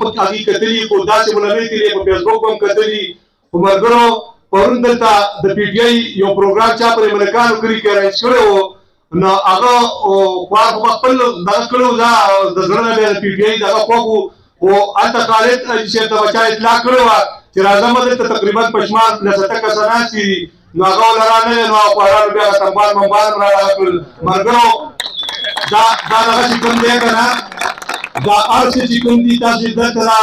هغې کتلي خو داسې مو نه دی تېرې په فیسبوک به هم کتلي خو ملګرو پرون دلته د پي ټي آی یو پروګرام چا پرې ملکانو کلي کې ارینج کړی و نو هغه خوار خو به خپل دغه کړی و دا د زړه نه بیا د پي ټي آی دغه خوښ و خو هلته خالد صاحب ته به چا اطلاع کړې وه چې راځه مه دلته تقریبا په شمار 90 کسه ناست دي نو هغه ولره نه دی نو هغه خوارانو بیا هغه تنبال منبال هم راډغه کړل ملګرو دا دغسې کوم دی که نه دا هر څه چې کوم دي تاسې دلته دا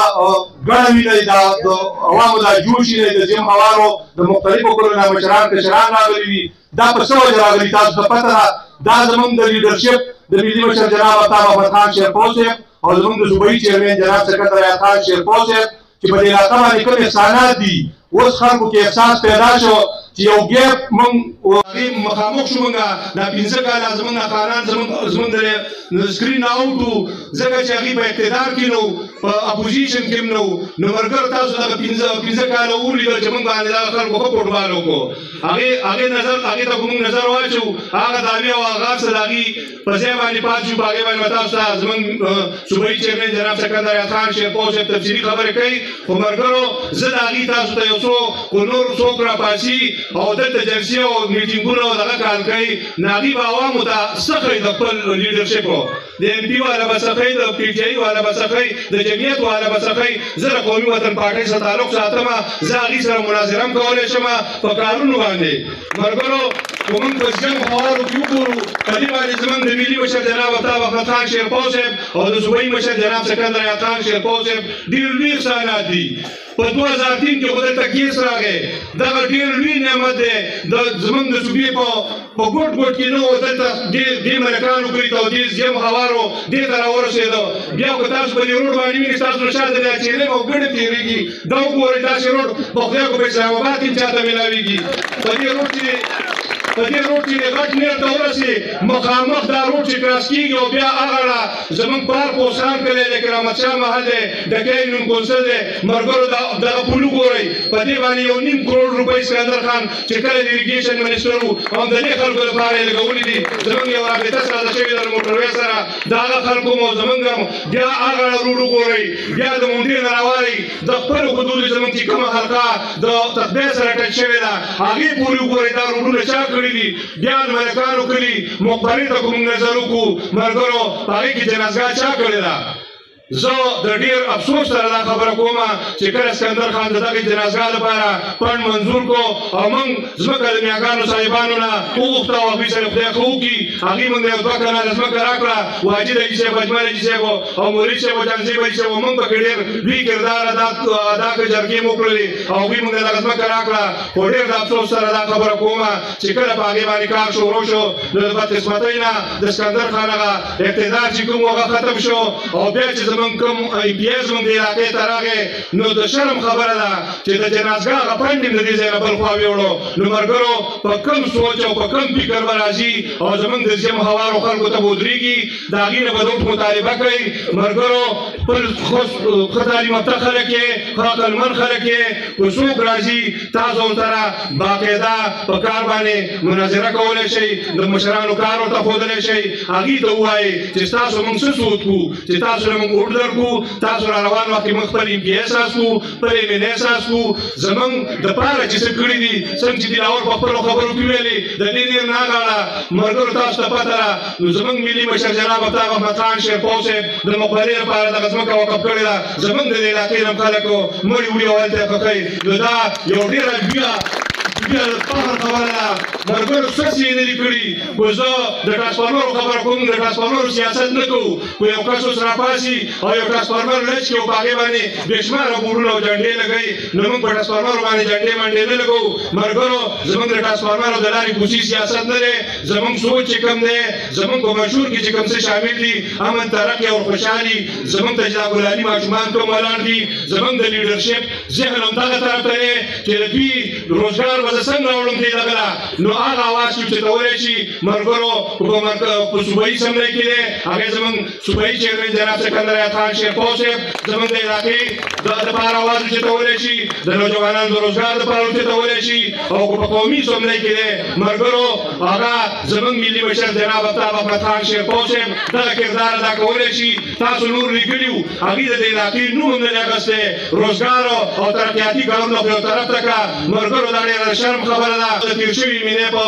ګڼه وینئ دا د عوامو دا جوش وینئ د جیم هوارو د مختلفو کلو نه مشران کشران راغلي دي دا په څه وجه راغلي تاسو ته پته ده دا زموږ د لیډرشپ د ملي مشر جناب افتاب احمد خان شیرپو صاحب او زموږ د صوبایي چیرمین جناب سکندر حیات خان شیرپو صاحب چې په دې علاقه باندې کوم احسانات دي اوس خلکو کې احساس پیدا شو چې یو ګیپ موږ هغې مخامخ شو موږ دا 15 کاله زموږ خانان زموږ د سکرین آوټ وو ځکه چې هغې په اقتدار کې نه وو په اپوزیشن کې هم نه وو نو ملګرو تاسو دغه 15 کاله ولیدل چې موږ باندې دغه خلکو ښه فوټبال وکړو هغې ته خو موږ نظر واچو هغه دعوې او آغاز ته د هغې په ځای باندې پاتې شو په هغې باندې به تاسو ته زموږ صوبایي چیرمین جناب سکندر حیات خان شیرپو صاحب تفصیلي خبرې کوي خو ملګرو زه د هغې تاسو ته یو څو خو نور څوک راپاسي او دلته جلسې او میټینګونه او دغه کار کوي نو هغې به عوامو ته څه ښیي د خپل لیډرشپ د ایم پي والا به څه ښیي د پي ټي آی والا به څه ښیي د جمعیت والا به څه ښیي زه د قومي وطن پارټۍ سره تعلق ساتمه زه هغې سره مناظره هم کولی شم په کارونو باندې ملګرو خو موږ په جنګ هوارو کې وګورو په دې باندې زموږ د ملي مشر جناب افتاب احمد خان شیرپو صاحب او د صوبایي مشر جناب سکندر حیات خان شیرپو صاحب ډېر لوی احسانات دي په 2003 کې خو دلته کیس راغی دغه ډېر لوی نعمت دی زموږ د صوبې په ګوټ ګوټ کې نه و دلته دې ملکانو کلي ته او دې زیم هوارو دې ته راورسېدو بیا که تاسو په دې روډ باندې وینئ ستاسو نه شاته دا چیرې او ګڼې تېرېږي دا وګورئ داسې روډ په خدای کو په اسلام آباد کې چاته میلاویږي په دې روډ کې غټ نیر ته ورسې مخامخ دا روډ چې کراس کېږي او بیا هغه زموږ پارک اوسان کلی دی کرامتشاه محل دی ډکۍ نوم کونسل دی ملګرو دغه پل وګورئ په دې باندې 1.5 کروڑ روپۍ سکندر خان چې کله د اریګیشن منسټر و هم د دې خلکو لپاره یې لګولي دي زموږ یو رابطه ساده شوې ده د موټروې سره د هغه خلکو مو زموږ بیا هغه روډ وګورئ بیا د منډې نه راوالئ د خپلو حدودو زموږ چې کومه حلقه د تقدیر سره ټچ شوې ده هغې پورې وګورئ دا روډونه چا کړي دي بیا د ملکانو کلي مقبرې ته کوم نظر وکړو ملګرو په هغې کې جنازګاه چا کړې ده زه د ډېر افسوس سره دا خبره کوم چې کله اسکندر خان د دغې جنازګاه لپاره فنډ منظور کړو او موږ ځمکه د میاګانو صاحبانو نه وغوښته او هغوی سره خدای ښه وکړي هغې موږ له 2 کناله ځمکه راکړه واجد حاجي صاحب اجمل حاجي صاحب او مولوي صاحب او جانصیب حاجي صاحب موږ پکې ډېر لوی کردار ادا کړ جرګې مو کړلې او هغوی موږ له دغه ځمکه راکړه خو ډېر د افسوس سره دا خبره کوم چې کله په هغې باندې کار شروع شو نو د بدقسمتۍ نه د اسکندر خان هغه اقتدار چې کوم هغه ختم شو او بیا چې زموږ کوم ای پی ایس موږ دې علاقې ته راغی نو د شرم خبره ده چې د جنازګاه هغه فنډ یې د دې ځای نه بل خوا ویوړو نو ملګرو په کوم سوچ او په کوم فکر به راځي او زموږ د زیم هوارو خلکو ته به ودرېږي د هغې نه به دوی مطالبه کوي ملګرو خپل ښه تعلیم یافته خلک یې ښه عقلمند خلک یې که څوک راځي تاسو ورسره باقاعده په کار باندې مناظره کولی شئ د مشرانو کار ورته ښودلی شئ هغې ته ووایئ چې ستاسو موږ څه سود کړو چې تاسو نه موږ اوډ درکړو تاسو را روان وخت کې موږ خپل ایم پي ایس اسکو خپل ایم این ایس اسکو زموږ دپاره چې څه کړي دي څنګه چې دلاور په خپلو خبرو کې ویلې د دې ډېر نه اغاړه ملګرو تاسو ته پته ده نو زموږ ملي مشر جناب افتاب احمد خان شیرپو صاحب د مقبرې لپاره دغه ځمکه وقف کړې ده زموږ د دې علاقې نه خلکو مړي وړي او هلته یې ښخوي نو دا یو ډېره لویه فخر خبره ده ملګرو څه چې یې نه دي کړي خو زه د ټرانسفارمرو خبره کوم د ټرانسفارمرو سیاست نه کوو خو یو کس اوس راپاسي او یو ټرانسفارمر لچ کړي او په هغې باندې بې شماره بورډونه او جنډې لګوي نو موږ په ټرانسفارمرو باندې جنډې منډې نه لګوو ملګرو زموږ د ټرانسفارمرو د لارې کوڅې سیاست نه دی زموږ سوچ چې کوم دی زموږ په منشور کې چې کوم څه شامل دي امن ترقي او خوشحالي زموږ ته چې دا ګلالي ماشومان کوم ولاړ دي زموږ د لیډرشپ ذهن همدغه طرف ته دی چې د دوی روزګار زه څنګه راوړم دې لګلا نو هغه اواز چې ته وایې چې مرګرو په صوبایي اسمبلی کې دی هغه زمونږ صوبایي چیرمن جناب سکندر خان شیرپور صاحب زمونږ د علاقې دپاره اواز چې ته وایې چې د نوجوانانو د روزګار دپاره چې ته وایې چې او په قومي اسمبلی کې دی مرګرو هغه زمونږ ملي مشر جناب افتاب احمد خان شیرپور صاحب دغه کردار ادا کولی شي تاسو نور لیکلي وو هغوی د دې علاقې نوم هم نه دی اخیستی روزګار او ترقیاتي کارونه خو یو طرف ته کړه مرګرو دا ډېره شرم خبره ده د تېر شوي مینې په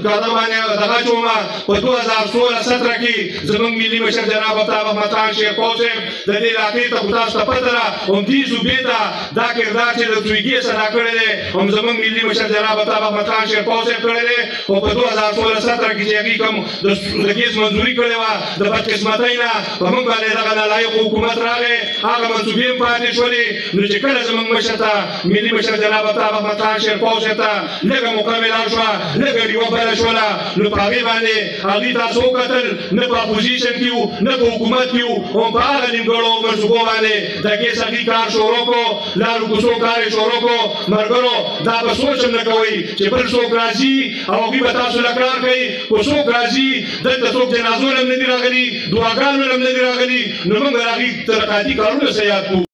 قدم باندې دغه چومه په 2016-17 کې زمونږ ملي مشر جناب افتاب احمد خان شیرپور صاحب د دې علاقې ته خو تاسو ته پته ده همدې صوبې ته دا کردار چې د سویګي سره کړی دی هم زمونږ ملي مشر جناب افتاب احمد خان شیرپور صاحب کړی دی خو په 2016-17 کې چې هغوی کوم د کیس منظوري کړې وه د بدقسمتۍ نه په موږ باندې دغه نالایق حکومت راغی هغه منصوبې هم پاتې شولې نو چې کله زموږ مشر ته ملي مشر جناب افتاب احمد خان شیرپور صاحب ته لږه موقع میلاو شوه لږه ډیوه بله شوله نو په هغې باندې هغوی تاسو وکتل نه په اپوزیشن کې وو نه په حکومت کې وو هم په هغه نیمګړو منصوبو باندې د کیس هغوی کار شروع کړو لارو کوڅو کار یې شروع کړو ملګرو دا به سوچ هم نه کوئ چې بل څوک راځي او هغوی به تاسو له کار کوي خو څوک راځي دلته څوک جنازو هم نه دي راغلي دعاګانو هم نه دي راغلي نو موږ به هغوی ترقیاتي کارونه څه یاد کړو